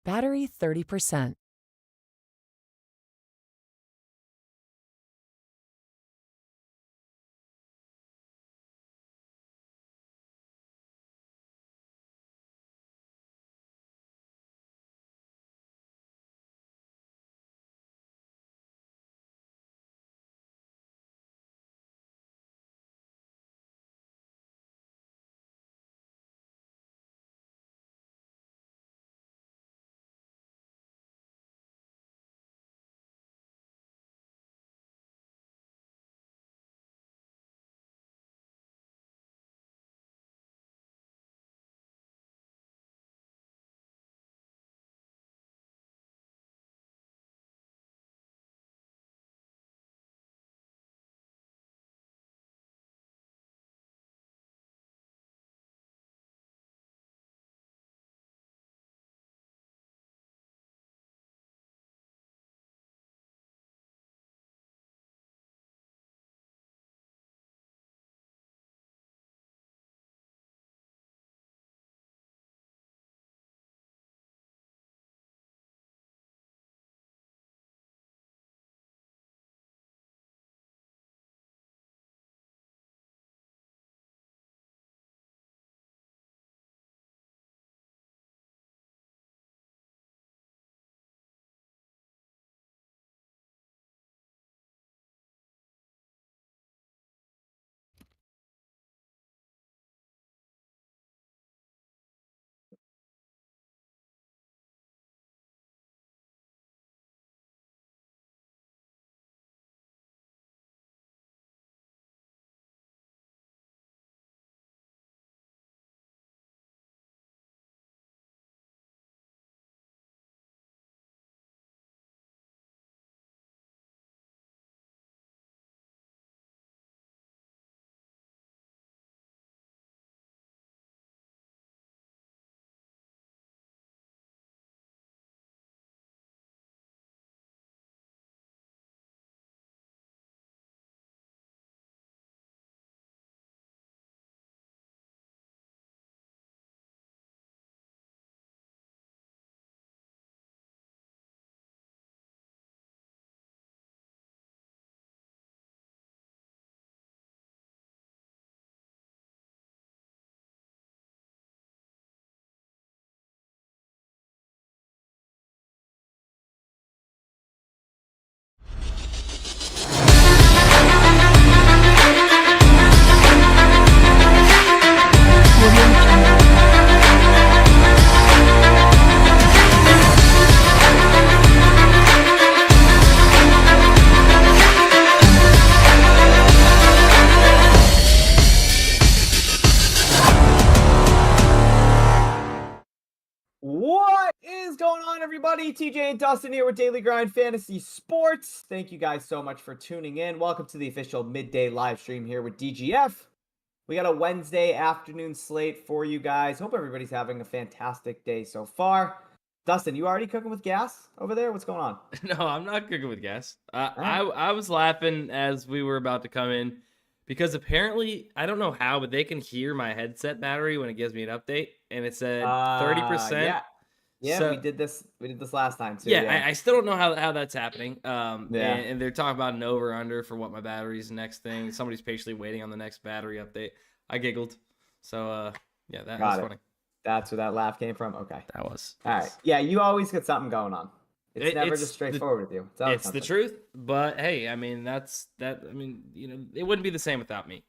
Battery 30%. What is going on, everybody? TJ and Dustin here with Daily Grind Fantasy Sports. Thank you guys so much for tuning in. Welcome to the official midday live stream here with DGF. We got a Wednesday afternoon slate for you guys. Hope everybody's having a fantastic day so far. Dustin, you already cooking with gas over there? What's going on? No, I'm not cooking with gas. I was laughing as we were about to come in because apparently, I don't know how, but they can hear my headset battery when it gives me an update, and it said 30%. Yeah, So- we did this last time too. Yeah, I still don't know how that's happening. Yeah. And they're talking about an over-under for what my battery's next thing. Somebody's patiently waiting on the next battery update. I giggled. So, yeah, that was funny. That's where that laugh came from? Okay. That was. All right. Yeah, you always get something going on. It's never just straightforward with you. It's the truth, but hey, I mean I mean, it wouldn't be the same without me,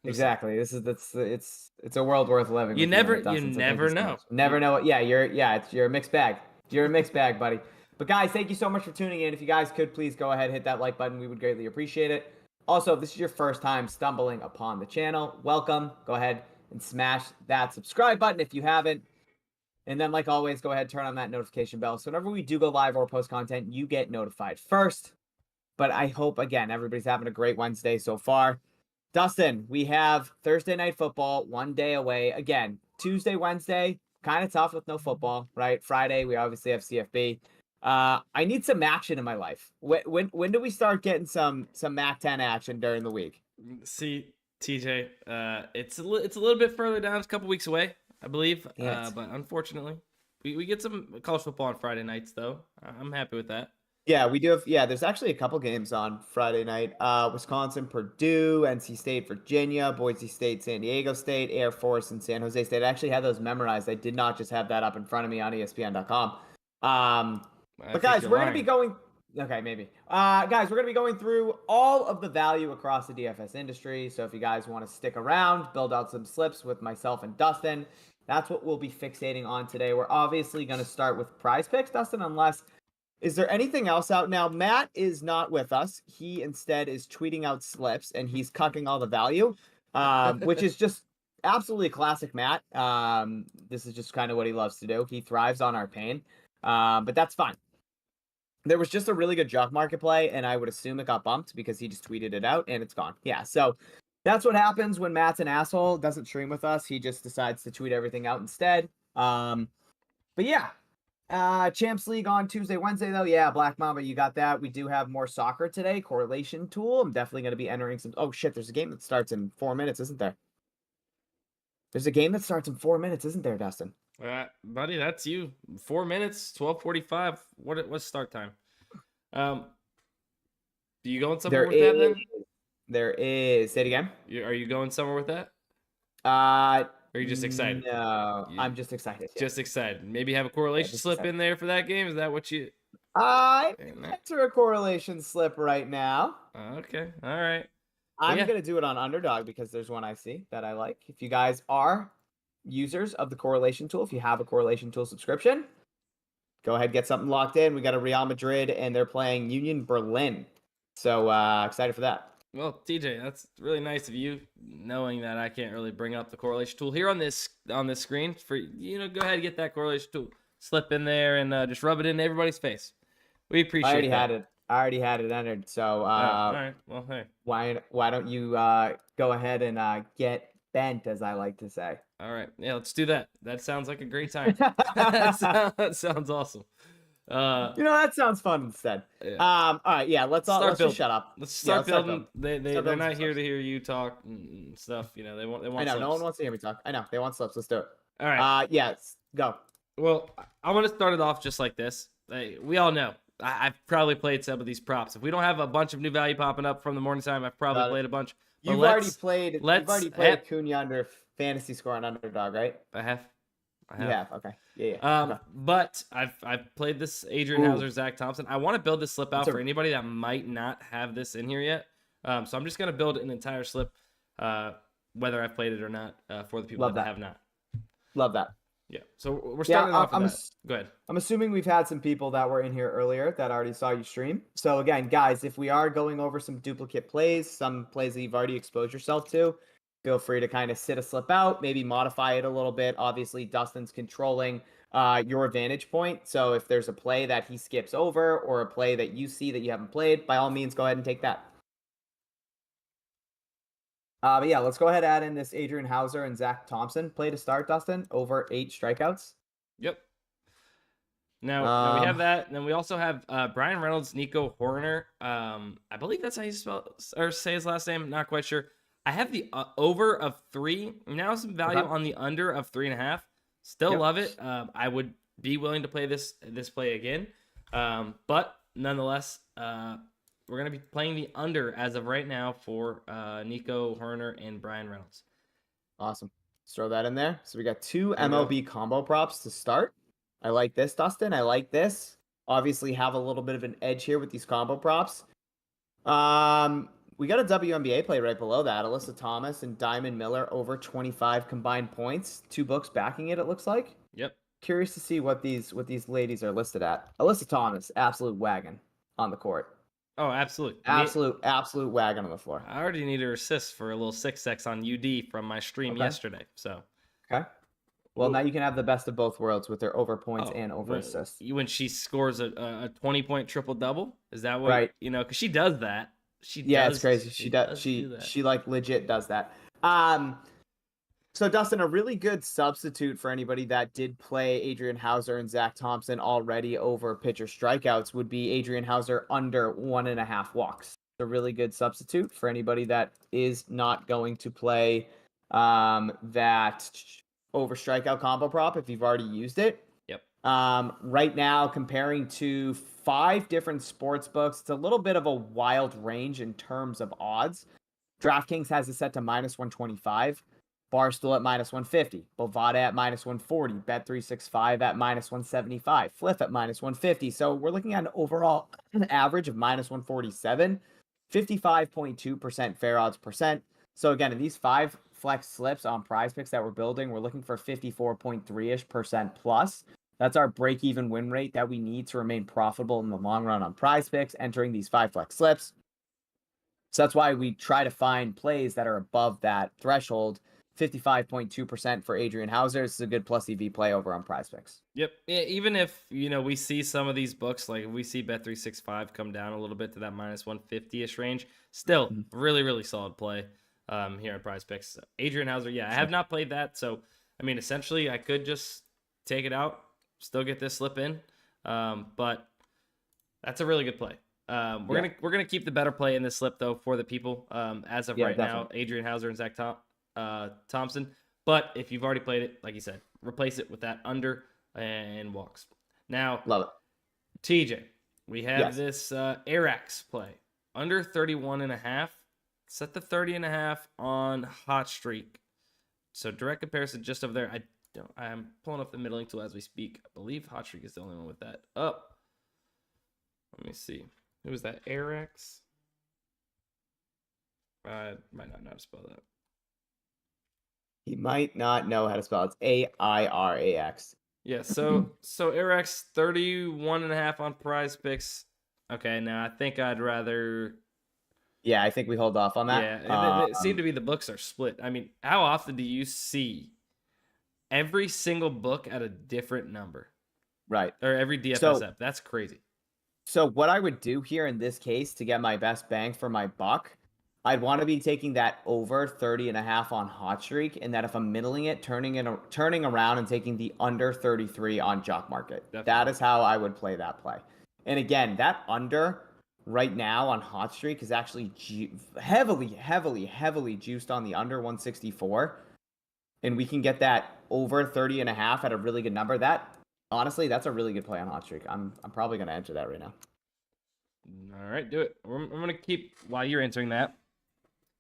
Exactly. It's a world worth living. You never know. Never know. Yeah, you're a mixed bag. You're a mixed bag, buddy. But guys, thank you so much for tuning in. If you guys could please go ahead, hit that like button, we would greatly appreciate it. Also, if this is your first time stumbling upon the channel, welcome. Go ahead and smash that subscribe button if you haven't. And then, like always, go ahead, turn on that notification bell. So whenever we do go live or post content, you get notified first. But I hope, again, everybody's having a great Wednesday so far. Dustin, we have Thursday night football, one day away. Again, Tuesday, Wednesday, kind of tough with no football, right? Friday, we obviously have CFB. I need some action in my life. When do we start getting some MAC 10 action during the week? See, TJ, it's a little bit further down. It's a couple weeks away, I believe. Yes. But unfortunately, We get some college football on Friday nights though. I'm happy with that. Yeah, we do have. Yeah, there's actually a couple games on Friday night. Wisconsin, Purdue, NC State, Virginia, Boise State, San Diego State, Air Force, and San Jose State. I actually had those memorized. I did not just have that up in front of me on ESPN.com. But guys, we're gonna be going. Okay, maybe. Guys, we're gonna be going through all of the value across the DFS industry. So if you guys want to stick around, build out some slips with myself and Dustin, that's what we'll be fixating on today. We're obviously gonna start with PrizePicks, Dustin, unless. Is there anything else out now? Matt is not with us. He instead is tweeting out slips and he's cucking all the value, which is just absolutely classic Matt. This is just kind of what he loves to do. He thrives on our pain, but that's fine. There was just a really good Jock Market play, and I would assume it got bumped because he just tweeted it out and it's gone. Yeah, so that's what happens when Matt's an asshole, doesn't stream with us. He just decides to tweet everything out instead. But yeah. Champs League on Tuesday, Wednesday, though. Yeah, Black Mamba, you got that. We do have more soccer today. Correlation tool. I'm definitely going to be entering some. Oh, shit. There's a game that starts in 4 minutes, isn't there? There's a game that starts in 4 minutes, isn't there, Dustin? Buddy, that's you. 4 minutes, 12:45. What's start time? Do you going somewhere with that then? There is. Say it again. Are you going somewhere with that? Or are you just excited? No, I'm just excited. Yeah. Just excited. Maybe have a correlation slip in there for that game. Is that what you? I enter a correlation slip right now. Okay. All right. I'm gonna do it on Underdog because there's one I see that I like. If you guys are users of the correlation tool, if you have a correlation tool subscription, go ahead, get something locked in. We got a Real Madrid and they're playing Union Berlin. So excited for that. Well, TJ, that's really nice of you, knowing that I can't really bring up the correlation tool here on this screen. For go ahead and get that correlation tool, slip in there, and just rub it in everybody's face. We appreciate. I already had it entered. So all right. Well, hey. Why don't you go ahead and get bent, as I like to say. All right. Yeah, let's do that. That sounds like a great time. That sounds awesome. That sounds fun instead. Yeah. All right, yeah, let's just shut up. Let's start building. They're not here to hear you talk and stuff. They want. I know, slips. No one wants to hear me talk. I know, they want slips. Let's do it. All right. Yes, go. Well, I want to start it off just like this. We all know. I've probably played some of these props. If we don't have a bunch of new value popping up from the morning time, I've probably played a bunch. You've already played Cunha under fantasy score on Underdog, right? I have. Okay. Yeah. Okay. But I've played this Adrian Hauser, Zach Thompson. I want to build this slip out for anybody that might not have this in here yet. So I'm just gonna build an entire slip, whether I've played it or not, for the people that have not. Love that. Yeah. So we're starting off with that. Go ahead. I'm assuming we've had some people that were in here earlier that already saw you stream. So again, guys, if we are going over some duplicate plays, some plays that you've already exposed yourself to, feel free to kind of sit a slip out, maybe modify it a little bit. Obviously, Dustin's controlling your vantage point. So if there's a play that he skips over or a play that you see that you haven't played, by all means, go ahead and take that. But yeah, let's go ahead and add in this Adrian Hauser and Zach Thompson play to start, Dustin, over 8 strikeouts. Yep. Now we have that. And then we also have Brian Reynolds, Nico Horner. I believe that's how you spell or say his last name. Not quite sure. I have the over of 3. Now some value on the under of 3.5. Still love it. I would be willing to play this play again. But nonetheless, we're going to be playing the under as of right now for Nico Horner and Brian Reynolds. Awesome. Let's throw that in there. So we got 2 MLB combo props to start. I like this, Dustin. I like this. Obviously have a little bit of an edge here with these combo props. We got a WNBA play right below that. Alyssa Thomas and Diamond Miller over 25 combined points. 2 books backing it, it looks like. Yep. Curious to see what these ladies are listed at. Alyssa Thomas, absolute wagon on the court. Oh, absolutely. Absolute wagon on the floor. I already need her assist for a little 6x on UD from my stream yesterday. So. Okay. Well, now you can have the best of both worlds with their over points and over assists. When she scores a 20-point triple-double? Is that what? Right. Because she does that. It's crazy. She does. She like legit does that. So Dustin, a really good substitute for anybody that did play Adrian Hauser and Zach Thompson already over pitcher strikeouts would be Adrian Hauser under 1.5 walks. A really good substitute for anybody that is not going to play that over strikeout combo prop if you've already used it. Yep. Right now, comparing to 5 different sports books, it's a little bit of a wild range in terms of odds. DraftKings has it set to -125, Barstool at -150, Bovada at -140, Bet365 at -175, Fliff at -150. So we're looking at an overall average of -147, 55.2% fair odds percent. So again, in these 5 flex slips on PrizePicks that we're building, we're looking for 54.3% plus. That's our break-even win rate that we need to remain profitable in the long run on PrizePicks entering these 5 flex slips. So that's why we try to find plays that are above that threshold. 55.2% for Adrian Hauser. This is a good plus EV play over on PrizePicks. Yep. Yeah, even if, we see some of these books, like if we see Bet365 come down a little bit to that -150-ish range, still really, really solid play here at PrizePicks. Adrian Hauser, I have not played that. So, essentially I could just take it out, still get this slip in. But that's a really good play. We're gonna keep the better play in this slip though for the people as of right now. Adrian Hauser and Zach Thompson. But if you've already played it, like you said, replace it with that under and walks. Now, love it. TJ, we have this Arax play under 31.5. Set the 30.5 on Hot Streak. So direct comparison just over there. I'm pulling up the middling tool as we speak. I believe Hot Streak is the only one with that up. Let me see. Who was that? Arax? I might not know how to spell that. He might not know how to spell it. It's AIRAX. Yeah, so Arax 31.5 on PrizePicks. Okay, now I think I'd rather. Yeah, I think we hold off on that. Yeah, it seemed to be the books are split. How often do you see every single book at a different number? Right. Or every DFS app? That's crazy. So what I would do here in this case to get my best bang for my buck, I'd want to be taking that over 30.5 on Hot Streak, and that if I'm middling it, turning around and taking the under 33 on Jock Market. Definitely. That is how I would play that play. And again, that under right now on Hot Streak is actually heavily juiced on the under 164, and we can get that over 30.5 at a really good number. Honestly, that's a really good play on Hot Streak. I'm probably going to enter that right now. All right, do it. I'm going to keep, while you're entering that,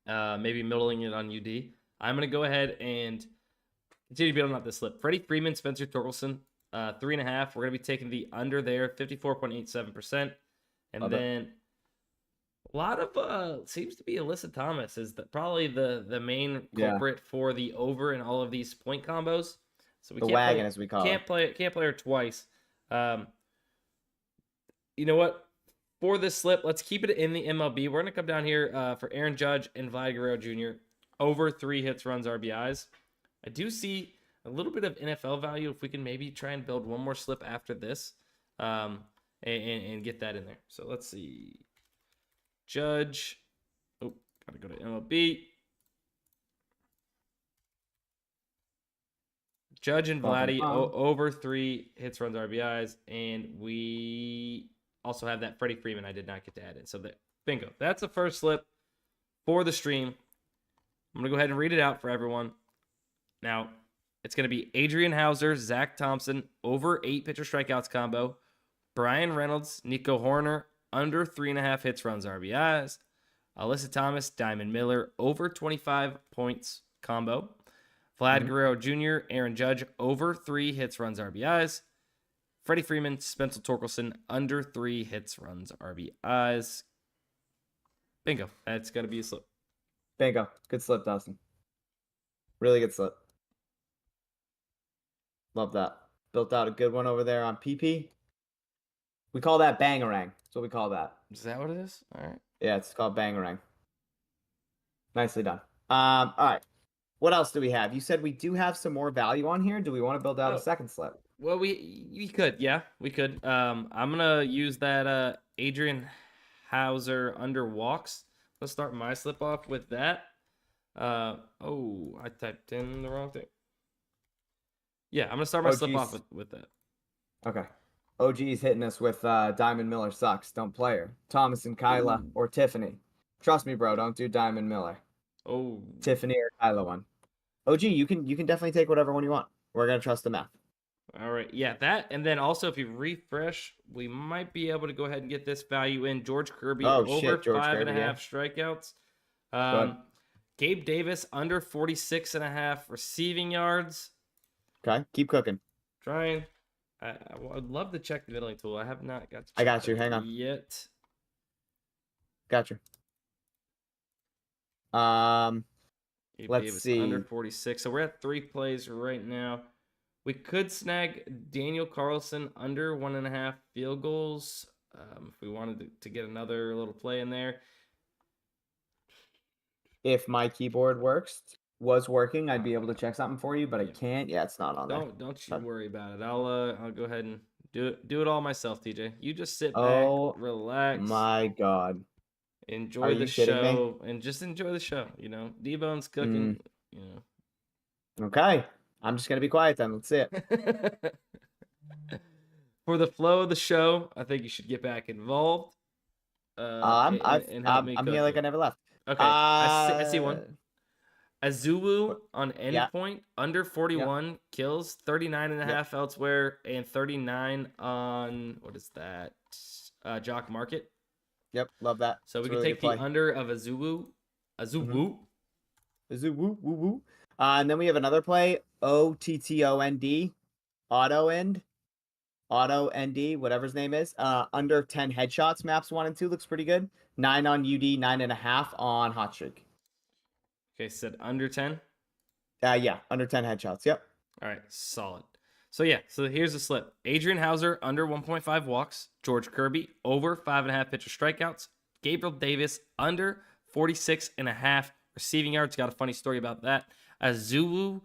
maybe middling it on UD. I'm going to go ahead and continue building up this slip. Freddie Freeman, Spencer Torkelson, 3.5. We're going to be taking the under there, 54.87%. And then a lot of, seems to be Alyssa Thomas is probably the main culprit for the over in all of these point combos. So we as we call it. Can't play her twice. You know what? For this slip, let's keep it in the MLB. We're going to come down here for Aaron Judge and Vlad Guerrero Jr. over 3 hits, runs, RBIs. I do see a little bit of NFL value if we can maybe try and build one more slip after this and get that in there. So let's see. Judge. Oh, got to go to MLB. Judge and Vladdy over 3 hits, runs, RBIs, and we also have that Freddie Freeman I did not get to add in. So bingo. That's the first slip for the stream. I'm going to go ahead and read it out for everyone. Now, it's going to be Adrian Hauser, Zach Thompson, over 8 pitcher strikeouts combo. Brian Reynolds, Nico Horner, under 3.5 hits, runs, RBIs. Alyssa Thomas, Diamond Miller, over 25 points combo. Vlad Guerrero Jr., Aaron Judge, over 3 hits, runs, RBIs. Freddie Freeman, Spencer Torkelson, under 3 hits, runs, RBIs. Bingo. That's got to be a slip. Bingo. Good slip, Dustin. Really good slip. Love that. Built out a good one over there on PP. We call that bangarang. That's what we call that. Is that what it is? All right. Yeah, it's called bangarang. Nicely done. All right. What else do we have? You said we do have some more value on here. Do we want to build out a second slip? Well, we could. Yeah, we could. I'm going to use that Adrian Hauser under walks. Let's start my slip off with that. I typed in the wrong thing. Yeah, I'm going to start my slip off with that. Okay. OG's hitting us with Diamond Miller sucks. Don't play her. Thomas and Kyla or Tiffany. Trust me, bro. Don't do Diamond Miller. Oh. Tiffany or Kyla one. OG, you can definitely take whatever one you want. We're going to trust the math. All right. Yeah, that. And then also, if you refresh, we might be able to go ahead and get this value in. George Kirby Oh over shit, George five and a Kirby, yeah. half strikeouts. Good. Gabe Davis under 46 and a half receiving yards. Okay, keep cooking. Trying. I'd love to check the middling tool. I have not got to check I got you. that Hang on. yet. Got you. Gabe Let's Davis see. under 46. So we're at 3 plays right now. We could snag Daniel Carlson under 1.5 field goals if we wanted to get another little play in there. If my keyboard was working, I'd be able to check something for you, but I can't. Yeah, it's not on there. Don't you worry about it. I'll go ahead and do it all myself, TJ. You just sit back, Oh relax. My God. Enjoy the show and just enjoy the show. You know, D-Bone's cooking. You know. Okay, I'm just gonna be quiet then. Let's see it. For the flow of the show, I think you should get back involved. I'm here like I never left. Okay, I see one. Azulu on endpoint under 41 kills, 39 and a half elsewhere, and 39 on what is that? Jock Market. Yep, love that. So we can take the under of Azulu. Azulu, woo, woo, woo. And then we have another play, OTTOND, Auto ND, whatever his name is. Under 10 headshots, maps 1 and 2 looks pretty good. 9 on UD, 9.5 on Hot Streak. Okay, said under 10. Yeah, under 10 headshots. Yep. All right, solid. So yeah, so here's the slip. Adrian Hauser under 1.5 walks. George Kirby over 5.5 pitcher strikeouts. Gabriel Davis under 46.5 receiving yards. Got a funny story about that. Azulu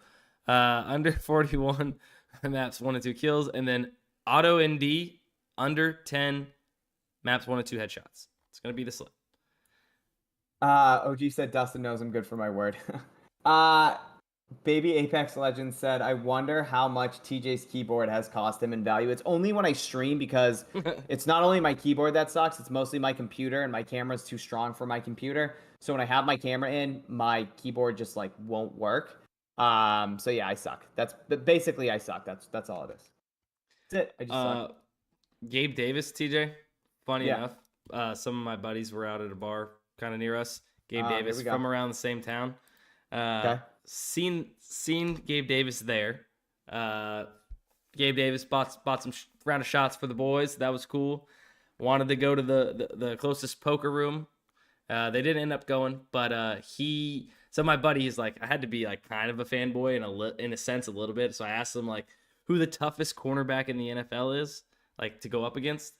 under 41 maps 1 and 2 kills, and then Auto ND under 10 maps 1 and 2 headshots. It's gonna be the slip. OG said Dustin knows I'm good for my word. Baby Apex Legends said, I wonder how much TJ's keyboard has cost him in value. It's only when I stream because it's not only my keyboard that sucks, it's mostly my computer, and my camera's too strong for my computer. So when I have my camera in, my keyboard just like won't work. So yeah, I suck. Basically I suck. That's all it is. That's it. I just suck. Gabe Davis, TJ. Funny enough, some of my buddies were out at a bar kind of near us. Gabe Davis from around the same town. Okay. Seen Gabe Davis there. Gabe Davis bought some round of shots for the boys. That was cool. Wanted to go to the closest poker room. They didn't end up going, but so my buddy is like, I had to be like kind of a fanboy in a sense a little bit. So I asked him like who the toughest cornerback in the NFL is, like to go up against.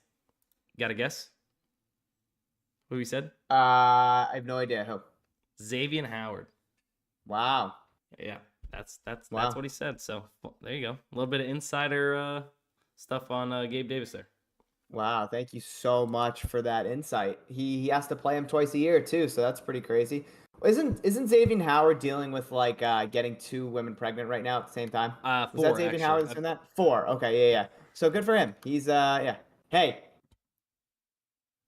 You got a guess? Who he said? I have no idea who. Xavier Howard. Wow. Yeah, that's what he said. So there you go. A little bit of insider stuff on Gabe Davis there. Wow, thank you so much for that insight. He has to play him twice a year too, so that's pretty crazy. Isn't Xavier Howard dealing with like getting 2 women pregnant right now at the same time? 4. Is that Xavier Howard that's in that? 4. Okay, yeah. So good for him. He's yeah. Hey.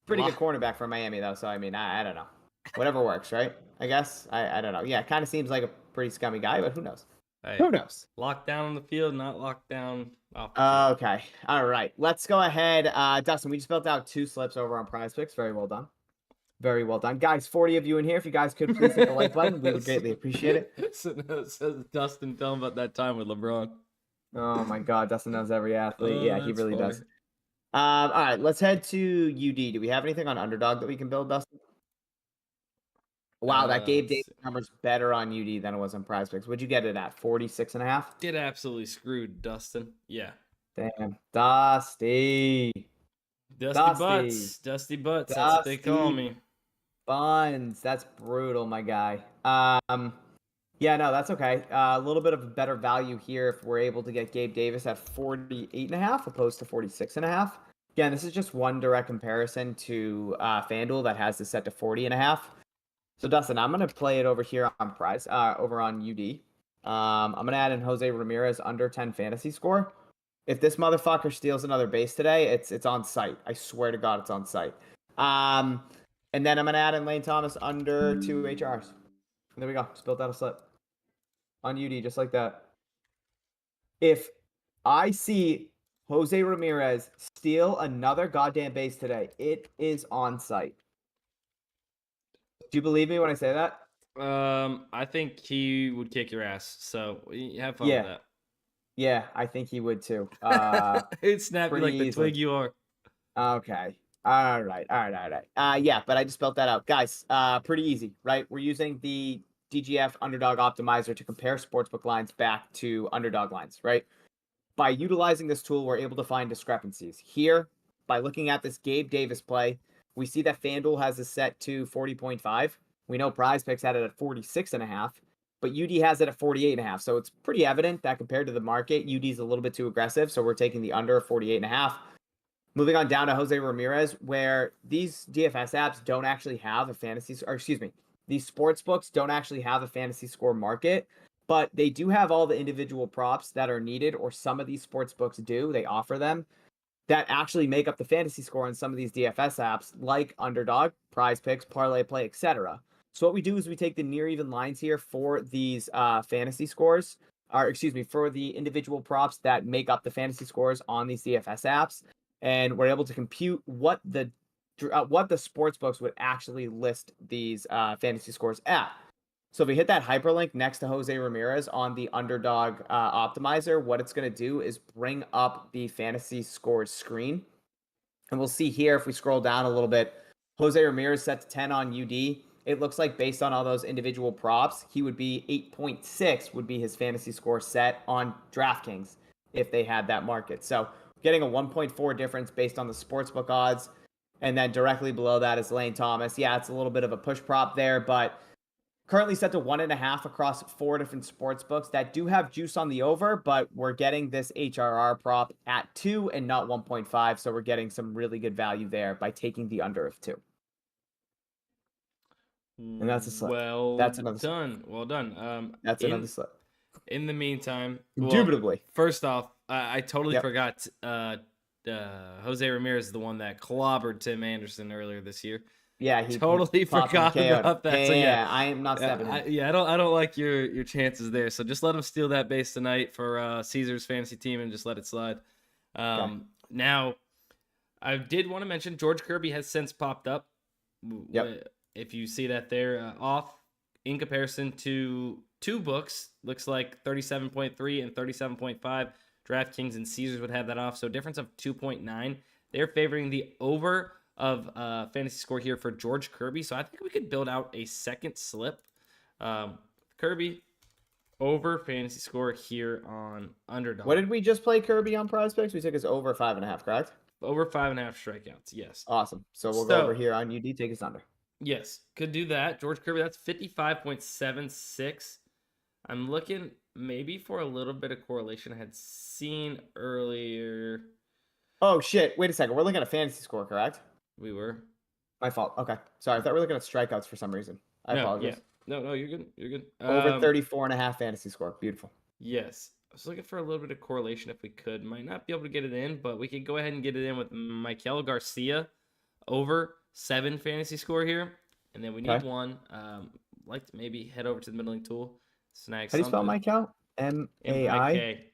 Pretty good cornerback for Miami though, so I mean I don't know. Whatever works, right? I guess. I don't know. Yeah, kind of seems like a pretty scummy guy, but who knows? Hey, who knows? Locked down on the field, not locked down off the field. Okay. All right. Let's go ahead. Dustin, we just built out 2 slips over on PrizePicks. Very well done. Very well done. Guys, 40 of you in here. If you guys could please hit the like button, we would greatly appreciate it. Says Dustin, tell him about that time with LeBron. Oh my God, Dustin knows every athlete. Yeah, he really does. All right, let's head to UD. Do we have anything on Underdog that we can build, Dustin? Wow, that Gabe Davis number's better on UD than it was on PrizePicks. What'd you get it at? 46.5? Get absolutely screwed, Dustin. Yeah. Damn. Dusty Butts. Dusty Butts. That's what they call me. Buns. That's brutal, my guy. Yeah, no, that's okay. A little bit of a better value here if we're able to get Gabe Davis at 48.5 opposed to 46.5. Again, this is just one direct comparison to FanDuel that has this set to 40.5. So Dustin, I'm gonna play it over here on over on UD. I'm gonna add in Jose Ramirez under 10 fantasy score. If this motherfucker steals another base today, it's on site. I swear to God, it's on site. And then I'm gonna add in Lane Thomas under 2 HRs. There we go. Just built out a slip on UD just like that. If I see Jose Ramirez steal another goddamn base today. It is on site. Do you believe me when I say that? I think he would kick your ass. So have fun Yeah. with that. Yeah, I think he would too. He'd snap you pretty like the easily. twig you are. Okay. All right. Yeah, but I just spelled that out. Guys, pretty easy, right? We're using the DGF Underdog Optimizer to compare sportsbook lines back to underdog lines, right? By utilizing this tool, we're able to find discrepancies. Here, by looking at this Gabe Davis play, we see that FanDuel has this set to 40.5. We know PrizePicks had it at 46.5, but UD has it at 48.5. So it's pretty evident that compared to the market, UD is a little bit too aggressive. So we're taking the under of 48.5. Moving on down to Jose Ramirez, where these DFS apps don't actually have a fantasy, or excuse me, these sports books don't actually have a fantasy score market, but they do have all the individual props that are needed, or some of these sports books do. They offer them that actually make up the fantasy score in some of these DFS apps, like Underdog, PrizePicks, ParlayPlay, etc. So what we do is we take the near even lines here for these fantasy scores, or excuse me, for the individual props that make up the fantasy scores on these DFS apps, and we're able to compute what the sports books would actually list these fantasy scores at. So if we hit that hyperlink next to Jose Ramirez on the Underdog Optimizer, what it's going to do is bring up the fantasy scores screen. And we'll see here, if we scroll down a little bit, Jose Ramirez set to 10 on UD. It looks like based on all those individual props, he would be 8.6 would be his fantasy score set on DraftKings if they had that market. So getting a 1.4 difference based on the sportsbook odds. And then directly below that is Lane Thomas. Yeah, it's a little bit of a push prop there, but currently set to 1.5 across 4 different sports books that do have juice on the over, but we're getting this HRR prop at 2 and not 1.5. So we're getting some really good value there by taking the under of 2. And that's a slip. Well That's another done. Well done. That's another slip. In the meantime, Indubitably. First off, I totally Yep. forgot. Jose Ramirez is the one that clobbered Tim Anderson earlier this year. Yeah, he totally forgot about that. Yeah, So yeah, I am not stepping in. I don't like your chances there. So just let him steal that base tonight for Caesar's fantasy team and just let it slide. Okay. Now, I did want to mention George Kirby has since popped up. Yep. If you see that there, off in comparison to two books, looks like 37.3 and 37.5. DraftKings and Caesars would have that off. So difference of 2.9. They're favoring the over of fantasy score here for George Kirby. So I think we could build out a second slip. Kirby over fantasy score here on Underdog. What did we just play Kirby on PrizePicks? We took his over 5.5, correct? Over 5.5 strikeouts, yes. Awesome. So we'll go over here on UD, take us under. Yes, could do that. George Kirby, that's 55.76. I'm looking maybe for a little bit of correlation I had seen earlier. Oh, shit. Wait a second. We're looking at a fantasy score, correct? We were. My fault. Okay. Sorry. I thought we were looking at strikeouts for some reason. I apologize. Yeah. No, you're good. You're good. Over 34.5 fantasy score. Beautiful. Yes. I was looking for a little bit of correlation if we could. Might not be able to get it in, but we could go ahead and get it in with Michael Garcia over 7 fantasy score here. And then we need one. Like to maybe head over to the middling tool. Snag How do you spell Michael? M-A-I?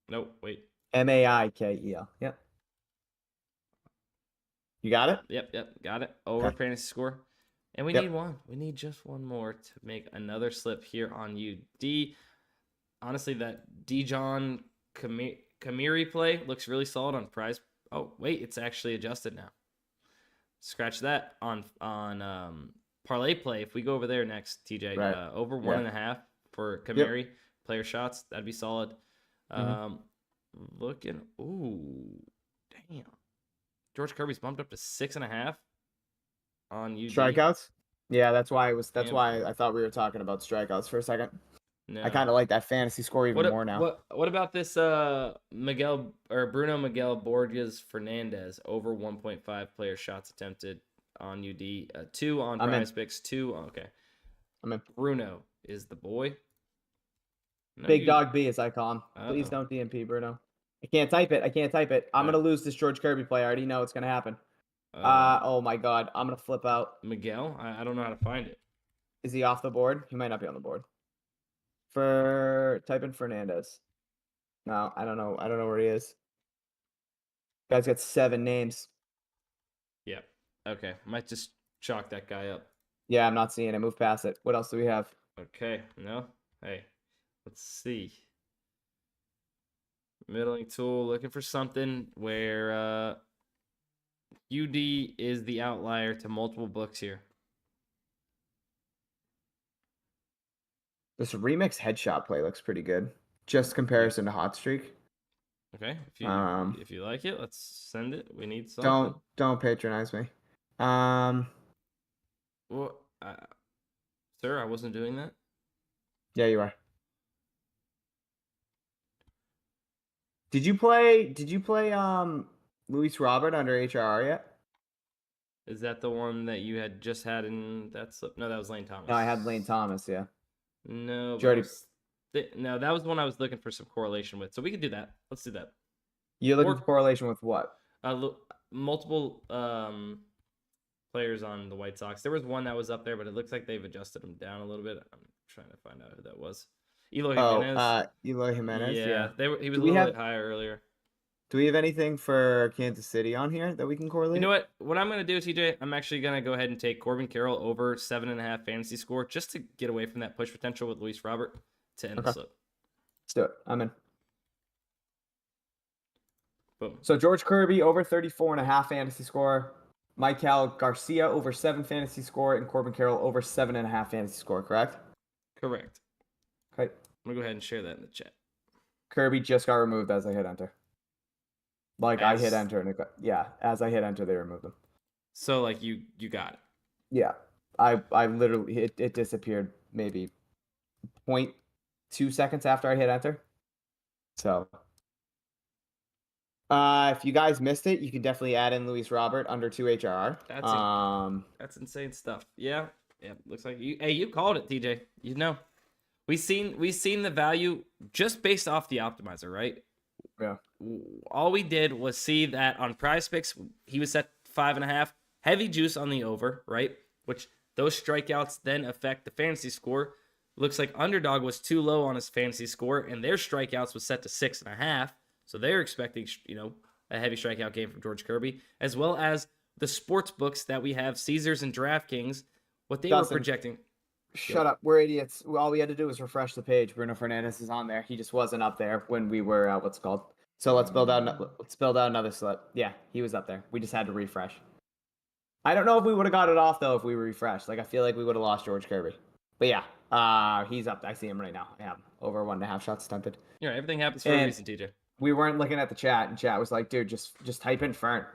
Nope, wait. M-A-I-K-E-L. Yep. You got it? Yep. Got it. Over fantasy score. And we need one. We need just one more to make another slip here on UD. Honestly, that Dijon Kamiri play looks really solid on Prize. Oh, wait, it's actually adjusted now. Scratch that on ParlayPlay. If we go over there next, TJ, over 1.5 for Kamiri player shots, that'd be solid. Looking, damn. George Kirby's bumped up to 6.5 on UD. Strikeouts? Yeah, that's why why I thought we were talking about strikeouts for a second. No. I kind of like that fantasy score even more now. What about this Bruno Miguel Borges Fernandez over 1.5 player shots attempted on UD, 2 on PrizePicks, 2 on, okay. I'm in. Bruno is the boy. No, Big Dog B, as I call him. Please don't DMP, Bruno. I can't type it. I'm going to lose this George Kirby play. I already know it's going to happen. Oh my God. I'm going to flip out. Miguel? I don't know how to find it. Is he off the board? He might not be on the board. Type in Fernandez. No, I don't know. I don't know where he is. Guy's got 7 names. Yeah. Okay. Might just chalk that guy up. Yeah, I'm not seeing it. Move past it. What else do we have? Okay. No. Hey, let's see. Middling tool, looking for something where UD is the outlier to multiple books here. This remix headshot play looks pretty good. Just comparison to Hot Streak. Okay, if you like it, let's send it. We need something. Don't patronize me. Well, sir, I wasn't doing that. Yeah, you are. Did you play Luis Robert under HRR yet? Is that the one that you had just had in that slip? No, that was Lane Thomas. No, I had Lane Thomas, yeah. No, Jordy. No, that was the one I was looking for some correlation with. So we could do that. Let's do that. You're looking for correlation with what? Multiple players on the White Sox. There was one that was up there, but it looks like they've adjusted them down a little bit. I'm trying to find out who that was. Eloy Jimenez. Eloy Jimenez. Yeah. He was a little bit higher earlier. Do we have anything for Kansas City on here that we can correlate? You know what? What I'm going to do, TJ, I'm actually going to go ahead and take Corbin Carroll over 7.5 fantasy score just to get away from that push potential with Luis Robert to end the slip. Let's do it. I'm in. Boom. So George Kirby over 34.5 fantasy score. Michael Garcia over 7 fantasy score, and Corbin Carroll over 7.5 fantasy score, correct? Correct. Okay. I'm going to go ahead and share that in the chat. Kirby just got removed as I hit enter. I hit enter, and as I hit enter, they removed them. So, you got it. Yeah. I literally, it disappeared maybe 0.2 seconds after I hit enter. So, if you guys missed it, you can definitely add in Luis Robert under 2 HRR. That's insane stuff. Yeah. Looks like you called it, TJ. You know, we've seen the value just based off the optimizer, right? Yeah. All we did was see that on PrizePicks, he was set 5.5, heavy juice on the over, right? Which those strikeouts then affect the fantasy score. Looks like Underdog was too low on his fantasy score, and their strikeouts was set to 6.5. So they're expecting, a heavy strikeout game from George Kirby, as well as the sports books that we have, Caesars and DraftKings, what they were projecting. Shut up. We're idiots. All we had to do was refresh the page. Bruno Fernandez is on there. He just wasn't up there when we were, what's it called? So let's build out another slip. Yeah, he was up there. We just had to refresh. I don't know if we would have got it off, though, if we refreshed. I feel like we would have lost George Kirby. But yeah, he's up. I see him right now. I have over 1.5 shots attempted. Yeah, everything happens for a reason, TJ. We weren't looking at the chat, and chat was like, dude, just type in Fern.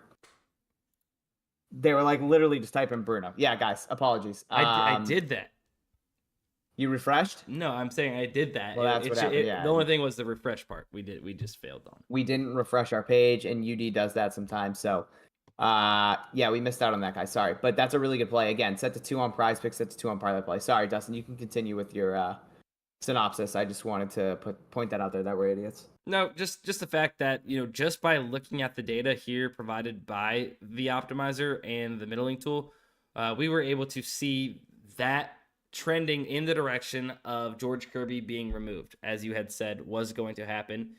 They were literally just type in Bruno. Yeah, guys, apologies. I did that. You refreshed? No, I'm saying I did that. Well, that's what happened, yeah. The only thing was the refresh part. We just failed on. We didn't refresh our page, and UD does that sometimes. So, yeah, we missed out on that guy. Sorry, but that's a really good play. Again, set to 2 on PrizePicks, set to 2 on ParlayPlay. Sorry, Dustin, you can continue with your synopsis. I just wanted to point that out there that we're idiots. No, just the fact that, just by looking at the data here provided by the optimizer and the middling tool, we were able to see that trending in the direction of George Kirby being removed, as you had said was going to happen,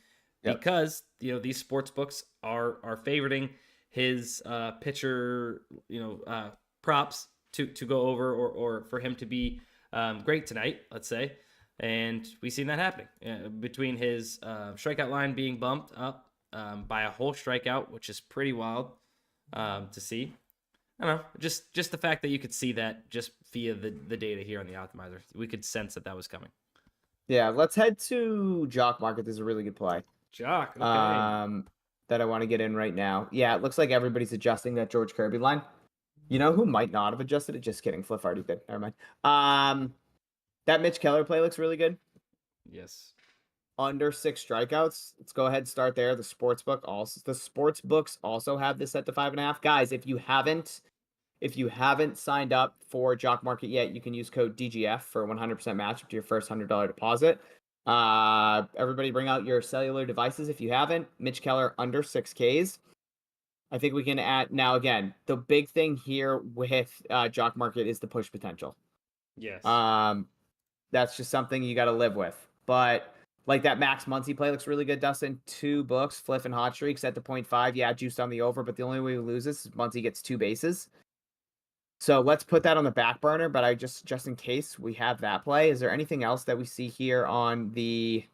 because these sports books are favoriting his pitcher props to go over or for him to be great tonight, let's say. And we've seen that happening between his strikeout line being bumped up by a whole strikeout, which is pretty wild to see. I don't know, just the fact that you could see that just via the data here on the optimizer. We could sense that was coming. Yeah, let's head to Jock Market. This is a really good play. Jock, okay. That I want to get in right now. Yeah, it looks like everybody's adjusting that George Kirby line. You know who might not have adjusted it? Just kidding. Fliff already did. Never mind. That Mitch Keller play looks really good. Yes. Under 6 strikeouts. Let's go ahead and start there. The sports books also have this set to 5.5. Guys, if you haven't signed up for Jock Market yet, you can use code DGF for 100% match up to your first $100 deposit. Everybody bring out your cellular devices if you haven't. Mitch Keller under 6 Ks. I think we can add now. Again, the big thing here with Jock Market is the push potential. Yes. That's just something you got to live with. But Like that Max Muncy play looks really good, Dustin. 2 books, Fliff and Hot Streak set to 0.5. Yeah, juiced on the over, but the only way we lose this is Muncy gets 2 bases. So let's put that on the back burner, but I just in case we have that play. Is there anything else that we see here on the...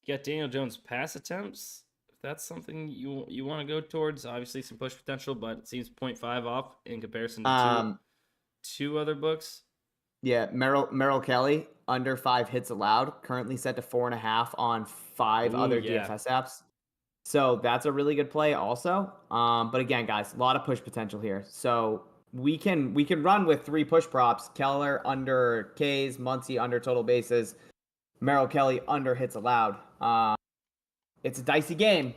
You got Daniel Jones pass attempts. If that's something you want to go towards, obviously some push potential, but it seems 0.5 off in comparison to two other books. Yeah, Merrill Kelly, under 5 hits allowed, currently set to 4.5 on 5 other DFS apps. So that's a really good play also. But again, guys, a lot of push potential here. So we can run with 3 push props. Keller under Ks, Muncy under total bases, Merrill Kelly under hits allowed. It's a dicey game.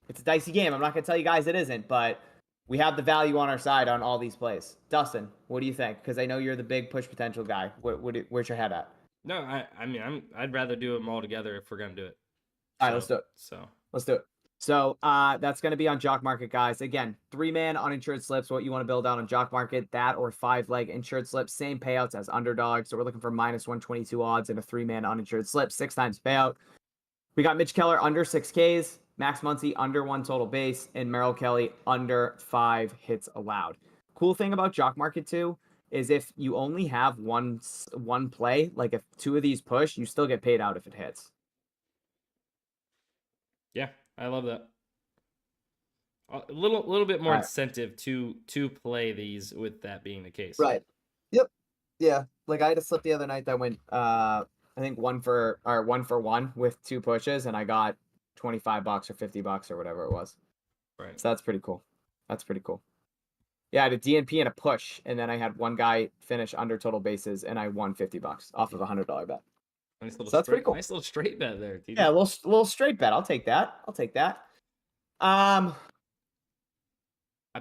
It's a dicey game. I'm not going to tell you guys it isn't, but we have the value on our side on all these plays. Dustin, what do you think? Because I know you're the big push potential guy. Where's your head at? No, I mean, I'd rather do them all together if we're gonna do it. All right, let's do it. Let's do it. So that's going to be on Jock Market, guys. Again, 3-man uninsured slips, what you want to build out on Jock Market, that or 5-leg insured slips, same payouts as Underdog. So we're looking for -122 odds in a 3-man uninsured slip, 6 times payout. We got Mitch Keller under 6 Ks, Max Muncy under 1 total base, and Merrill Kelly under 5 hits allowed. Cool thing about Jock Market too is if you only have one play, like if 2 of these push, you still get paid out if it hits. Yeah, I love that. A little bit more incentive to play these with that being the case. Right. Yep. Yeah. Like I had a slip the other night that went I think 1 for 1 with 2 pushes, and I got $25 or $50 or whatever it was. Right. So that's pretty cool. That's pretty cool. Yeah, I had a DNP and a push, and then I had one guy finish under total bases, and I won $50 off of a $100 bet. Nice little so that's pretty cool. Nice little straight bet there. TD. Yeah, a little straight bet. I'll take that. I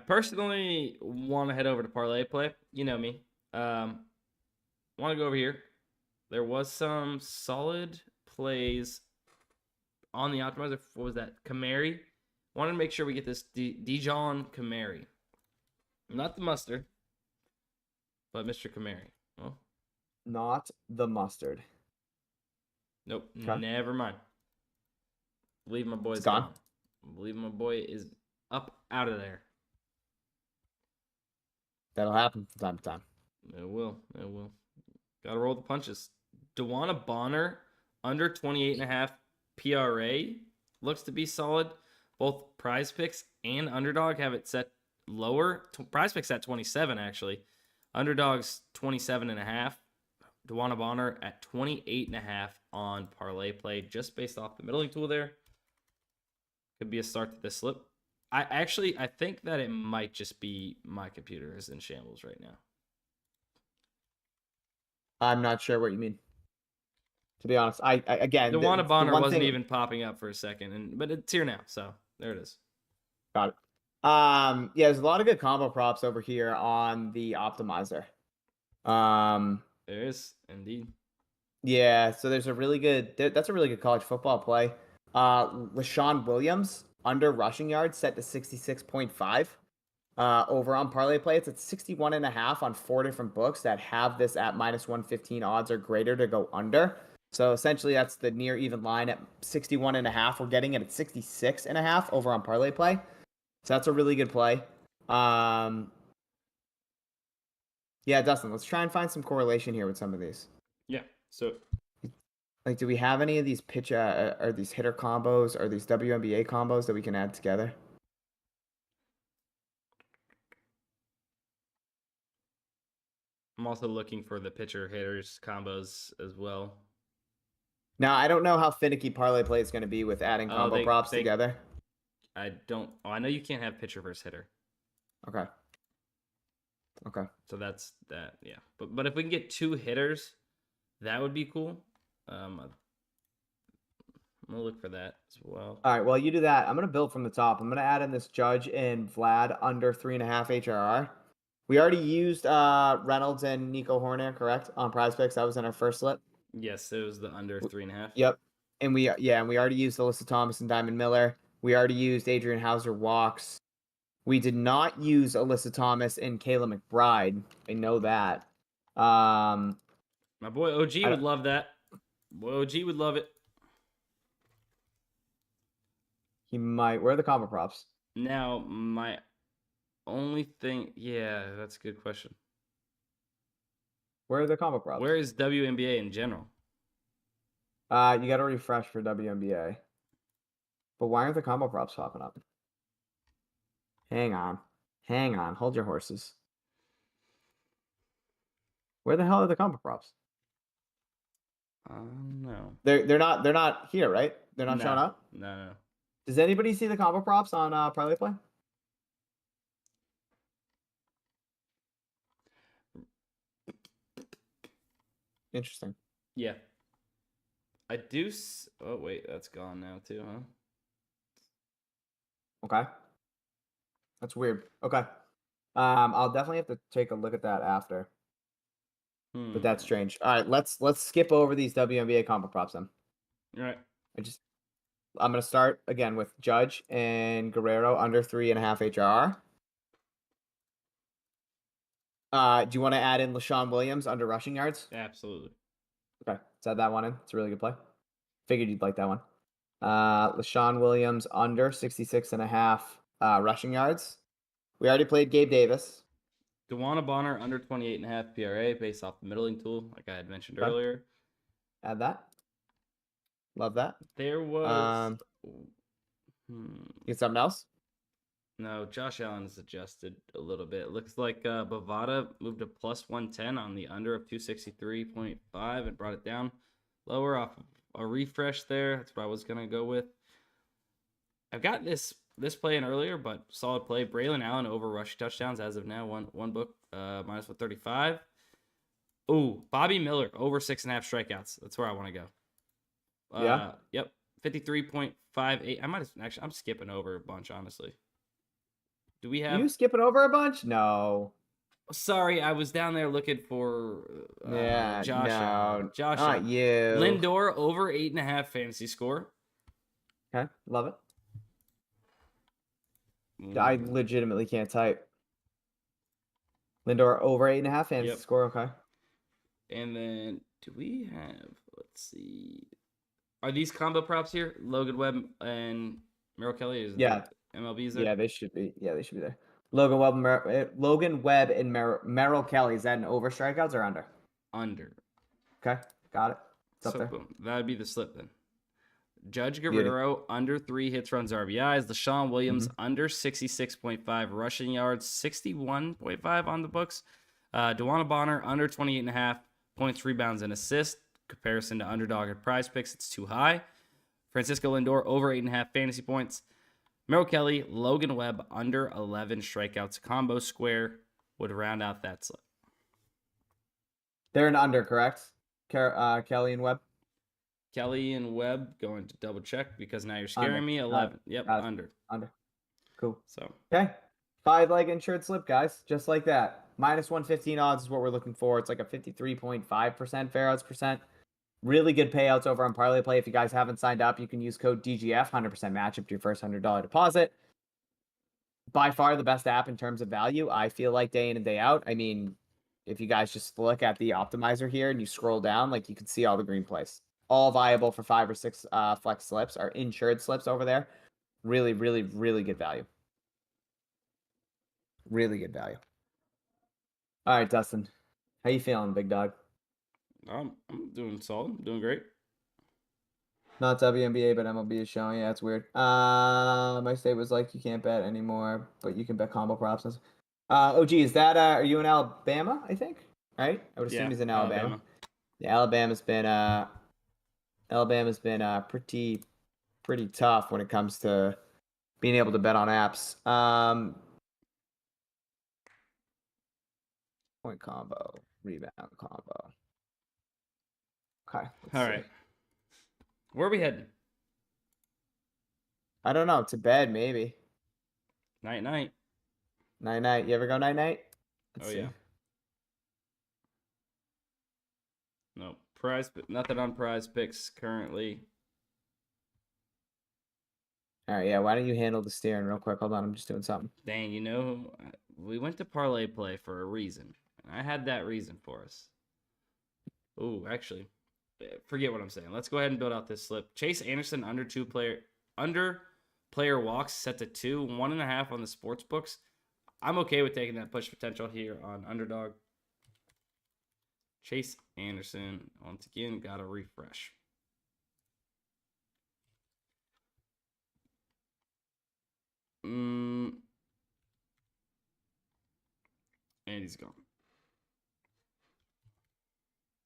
personally want to head over to ParlayPlay. You know me. Want to go over here. There was some solid plays on the optimizer. What was that? Kamari. Wanted to make sure we get this Dijon Kamari. Not the mustard, but Mr. Kamari. Well, not the mustard. Nope. Okay. Never mind. Believe my boy's gone. Believe my boy is up out of there. That'll happen from time to time. It will. Gotta roll the punches. Dewana Bonner under 28.5 PRA looks to be solid. Both PrizePicks and Underdog have it set lower. PrizePicks at 27 actually. Underdog's 27.5. Dewana Bonner at 28.5 on ParlayPlay, just based off the middling tool there. Could be a start to this slip. I think that it might just be my computer is in shambles right now. I'm not sure what you mean. To be honest, I again, Dewana Bonner wasn't even popping up for a second, but it's here now, so there it is. Got it. Yeah, there's a lot of good combo props over here on the optimizer. There is indeed. Yeah, so there's a really good. That's a really good college football play. LaShawn Williams under rushing yards set to 66.5. Over on ParlayPlay, it's at 61.5 on 4 different books that have this at -115 odds or greater to go under. So essentially, that's the near even line at 61.5. We're getting it at 66.5 over on ParlayPlay. So that's a really good play. Yeah, Dustin, let's try and find some correlation here with some of these. Yeah. So, like, do we have any of these are these hitter combos or these WNBA combos that we can add together? I'm also looking for the pitcher hitters combos as well. Now, I don't know how finicky ParlayPlay is going to be with adding combo props together. I don't. Oh, I know you can't have pitcher versus hitter. Okay. So that's that. Yeah. But if we can get 2 hitters, that would be cool. I'm gonna look for that as well. All right. Well, you do that. I'm gonna build from the top. I'm gonna add in this Judge and Vlad under 3.5 HRR. We already used Reynolds and Nico Horner, correct? On PrizePicks. That was in our first slip. Yes, it was the under 3.5. Yep. And we already used Alyssa Thomas and Diamond Miller. We already used Adrian Hauser walks. We did not use Alyssa Thomas and Kayla McBride. I know that. My boy OG would love that. Boy OG would love it. He might. Where are the combo props? Now, my only thing, yeah, that's a good question. Where are the combo props? Where is WNBA in general? You got to refresh for WNBA. But why aren't the combo props popping up? Hang on. Hold your horses. Where the hell are the combo props? No. They're not here, right? They're not showing up? No. Does anybody see the combo props on ParlayPlay? Interesting. Yeah. I do. Oh, wait. That's gone now, too, huh? Okay. That's weird. Okay. I'll definitely have to take a look at that after. But that's strange. All right, let's skip over these WNBA combo props then. All right. I'm gonna start again with Judge and Guerrero under 3.5 HRR. Do you want to add in LaShawn Williams under rushing yards? Absolutely. Okay, let's add that one in. It's a really good play. Figured you'd like that one. LaShawn Williams under 66.5 rushing yards. We already played Gabe Davis. Dewana Bonner under 28.5 PRA based off the middling tool, like I had mentioned earlier. Add that. Love that. There was. Get something else? No, Josh Allen has adjusted a little bit. It looks like Bovada moved to plus 110 on the under of 263.5 and brought it down lower off a refresh there. That's what I was going to go with. I've got this play in earlier, but solid play. Braylon Allen over rushing touchdowns as of now. One book, minus 135. Ooh, Bobby Miller over 6.5 strikeouts. That's where I want to go. Yeah. Yep. 53.58. I'm skipping over a bunch, honestly. Do we have? You skipping over a bunch? No. Sorry, I was down there looking for Josh. No, Josh, not you. Lindor over 8.5 fantasy score. Okay, love it. I legitimately can't type. Lindor over 8.5 fantasy score. Okay. And then do we have? Let's see. Are these combo props here? Logan Webb and Merrill Kelly? Yeah. MLB's there? Yeah, they should be. Yeah, they should be there. Logan Webb and Merrill Kelly. Is that an over strikeouts or under? Under. Okay, got it. It's up So there. boom, that'd be the slip then. Judge Guerrero under 3 hits, runs, RBIs. LaShawn Williams under 66.5 rushing yards, 61.5 on the books. Dewana Bonner under 28.5 points, rebounds, and assists. Comparison to Underdog at PrizePicks, it's too high. Francisco Lindor over 8.5 fantasy points. Merrill Kelly, Logan Webb under 11 strikeouts. Combo square would round out that slip. They're an under, correct? Kelly and Webb. Kelly and Webb going to double check because now you're scaring me. 11. Yep, under. Under. Cool. So okay, 5-leg insured slip, guys, just like that. Minus 115 odds is what we're looking for. It's like a 53.5% fair odds percent. Really good payouts over on ParlayPlay. If you guys haven't signed up, you can use code DGF, 100% match up to your first $100 deposit. By far the best app in terms of value, I feel like, day in and day out. I mean, if you guys just look at the optimizer here and you scroll down, like, you can see all the green plays. All viable for 5 or 6 flex slips or insured slips over there. Really, really, really good value. Really good value. All right, Dustin. How you feeling, big dog? I'm doing solid. I'm doing great. Not WNBA, but MLB is showing. Yeah, it's weird. My state was like, you can't bet anymore, but you can bet combo props. OG, is that, are you in Alabama, I think? Right? I would assume he's in Alabama. Yeah, Alabama's been pretty tough when it comes to being able to bet on apps. Point combo, rebound combo. Okay. All right. Where are we heading? I don't know. To bed, maybe. Night. Night. You ever go night? Let's see. No. Nothing on PrizePicks currently. All right, yeah. Why don't you handle the steering real quick? Hold on, I'm just doing something. Dang, we went to ParlayPlay for a reason. I had that reason for us. Ooh, actually, forget what I'm saying. Let's go ahead and build out this slip. Chase Anderson under player walks set to 2, 1.5 on the sports books. I'm okay with taking that push potential here on Underdog. Chase Anderson, once again, got to refresh. And he's gone.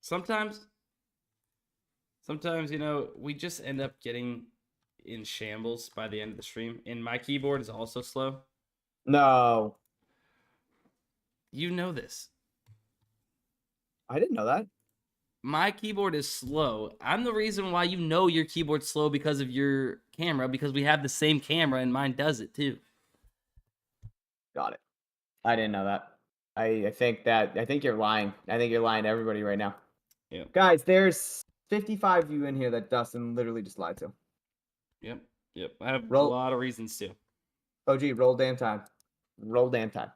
Sometimes, we just end up getting in shambles by the end of the stream. And my keyboard is also slow. No. You know this. I didn't know that. My keyboard is slow. I'm the reason why you know your keyboard's slow because of your camera, because we have the same camera and mine does it too. Got it. I didn't know that. I think you're lying. I think you're lying to everybody right now. Yeah. Guys, there's 55 of you in here that Dustin literally just lied to. Yep. I have a lot of reasons to. OG, roll damn time. Roll damn time.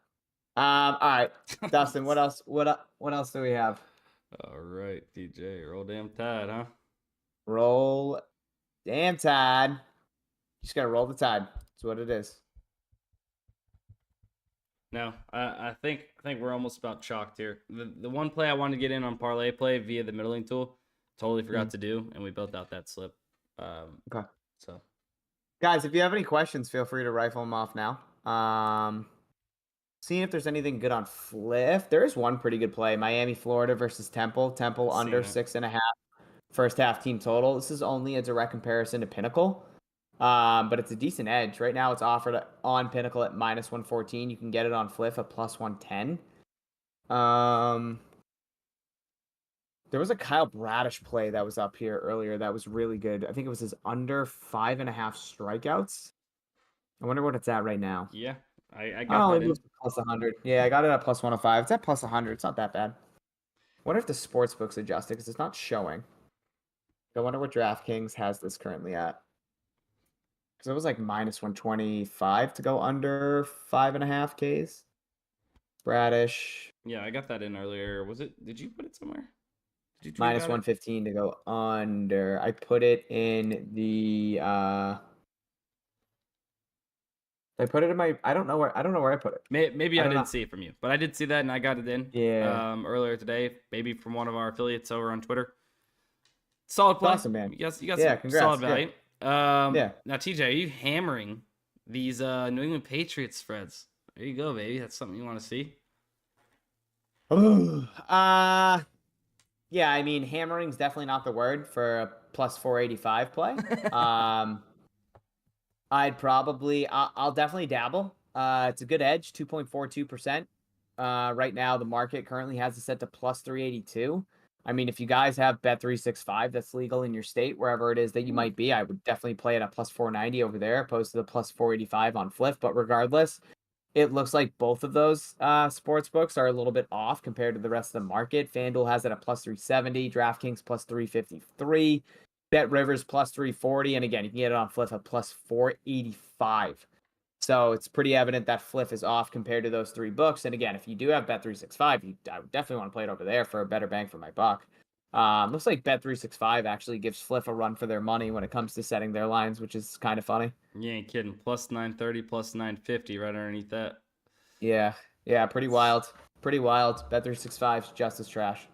All right, Dustin. What else? What else do we have? All right, DJ, roll damn tide, huh? Roll damn tide. You just gotta roll the tide. That's what it is. No, I think we're almost about chalked here. The one play I wanted to get in on ParlayPlay via the middling tool, totally forgot to do, and we built out that slip. Okay. So, guys, if you have any questions, feel free to rifle them off now. Seeing if there's anything good on Fliff. There is one pretty good play. Miami, Florida versus Temple. Temple under 6.5. First half team total. This is only a direct comparison to Pinnacle. But it's a decent edge. Right now it's offered on Pinnacle at -114. You can get it on Fliff at +110. There was a Kyle Bradish play that was up here earlier that was really good. I think it was his under 5.5 strikeouts. I wonder what it's at right now. Yeah, I got that in. +100. Yeah, I got it at +105. It's at +100. It's not that bad. Wonder if the sportsbooks adjusted because it's not showing. I wonder what DraftKings has this currently at. Because it was like -125 to go under 5.5 Ks. Bradish. Yeah, I got that in earlier. Was it? Did you put it somewhere? Did you -115 to go under. I put it in the. I put it in my. I don't know where I put it. Maybe I didn't see it from you, but I did see that and I got it in. Yeah. Earlier today, maybe from one of our affiliates over on Twitter. Solid play. Awesome, man. You got some congrats. solid value. Yeah. Now, TJ, are you hammering these New England Patriots spreads? There you go, baby. That's something you want to see. Yeah. I mean, hammering's definitely not the word for a +485 play. I'll definitely dabble. It's a good edge, 2.42%. Right now, the market currently has it set to +382. I mean, if you guys have Bet365 that's legal in your state, wherever it is that you might be, I would definitely play it at +490 over there, opposed to the +485 on Fliff. But regardless, it looks like both of those sports books are a little bit off compared to the rest of the market. FanDuel has it at +370, DraftKings +353, BetRivers +340, and again, you can get it on Fliff at +485. So it's pretty evident that Fliff is off compared to those three books. And again, if you do have Bet365, I would definitely want to play it over there for a better bang for my buck. Looks like Bet365 actually gives Fliff a run for their money when it comes to setting their lines, which is kind of funny. You ain't kidding. +930, +950 right underneath that. Yeah, pretty wild. Bet365 is just as trash.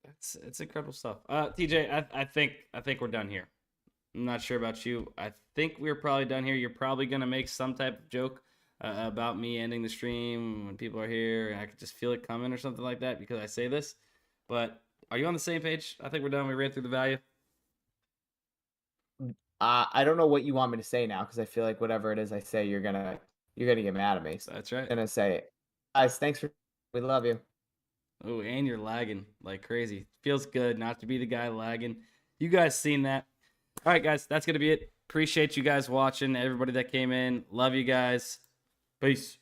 It's incredible stuff. TJ, I think we're done here. I'm not sure about you. I think we're probably done here. You're probably going to make some type of joke about me ending the stream when people are here, and I could just feel it coming or something like that because I say this. But are you on the same page? I think we're done. We ran through the value. I don't know what you want me to say now because I feel like whatever it is I say, you're gonna get mad at me. So that's right. I'm gonna say it. Guys, we love you. Oh, and you're lagging like crazy. Feels good not to be the guy lagging. You guys seen that? All right, guys, that's going to be it. Appreciate you guys watching, everybody that came in. Love you guys. Peace.